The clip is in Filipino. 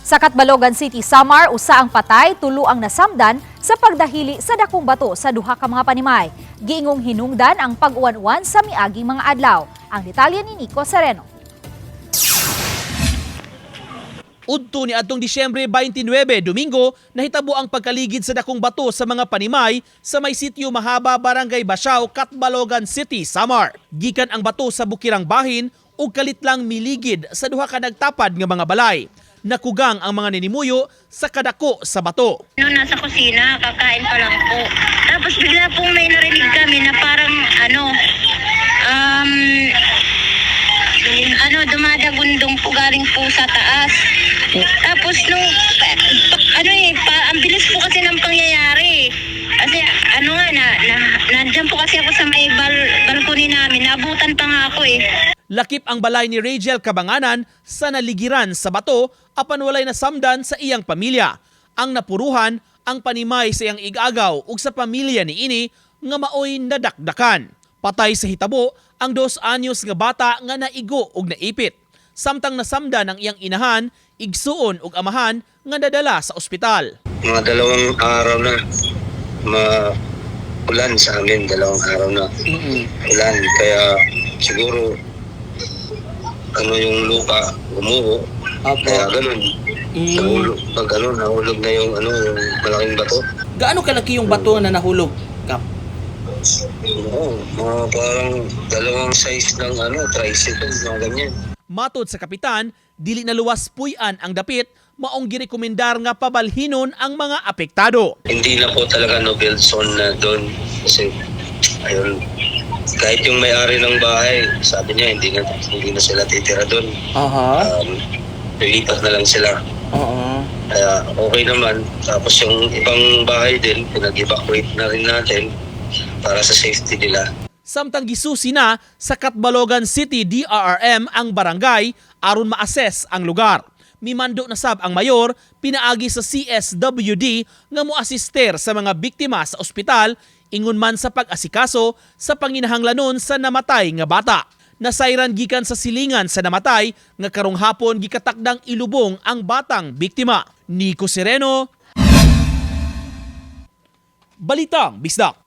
Sa Catbalogan City, Samar, usa ang patay, tulo ang nasamdan sa pagdahili sa dakong bato sa duha ka mga panimay. Giingong hinungdan ang pag-uwan-uwan sa miaging mga adlaw. Ang detalye ni Nico Sereno. Udto ni adtong Disyembre 29, Domingo, nahitabo ang pagkaligid sa dakong bato sa mga panimay sa may sitio Mahaba, Barangay Basiao, Catbalogan City, Samar. Gikan ang bato sa bukirang bahin ug kalit lang miligid sa duha ka nagtapad nga mga balay. Nakugang ang mga ninimuyo sa kadako sa bato. Nasa kusina, kakain pa lang po. Tapos bigla pong may narinig kami na parang dumadagundong po galing po sa taas. Tapos ang bilis po kasi ng pangyayari. Kasi nandyan po kasi ako sa may balkoni namin, nabutan pa nga ako eh. Lakip ang balay ni Rachel Cabanganan sa naligiran sa bato apan walay nasamdan sa iyang pamilya. Ang napuruhan ang panimay sa iyang igagaw ug sa pamilya ni ini nga maoy nadakdakan. Patay sa hitabo ang 2 anyos nga bata nga naigo ug naipit. Samtang nasamdan ang iyang inahan, igsuon ug amahan nga nadala sa ospital. Mga 2 araw na ulan sa amin, 2 araw na ulan. Kaya siguro yung lupa umuho. Kaya ganun. Nahulog na yung malaking bato. Gaano kalaki yung bato na nahulog, Kap? Oo, mga parang 2 size ng tricycle, mga ganyan. Matod sa kapitan, dili na luwas puy-an ang dapit, maong girekomendar nga pabalhinon ang mga apektado. Hindi na po talaga no-build zone na doon. Kasi, ayun, kahit yung may-ari ng bahay, sabi niya hindi na sila titira doon. Lilipat na lang sila. Kaya okay naman. Tapos yung ibang bahay din, pinag-evacuate na rin natin para sa safety nila. Samtang gisusi na sa Catbalogan City DRRM ang barangay aron ma-assess ang lugar. Mimando na sab ang mayor pinaagi sa CSWD nga moasister sa mga biktima sa ospital ingon man sa pag-asikaso sa panginahanglanon sa namatay nga bata. Nasayran gikan sa silingan sa namatay nga karong hapon gikatakdang ilubong ang batang biktima. Nico Sereno, Balitang Bisdak.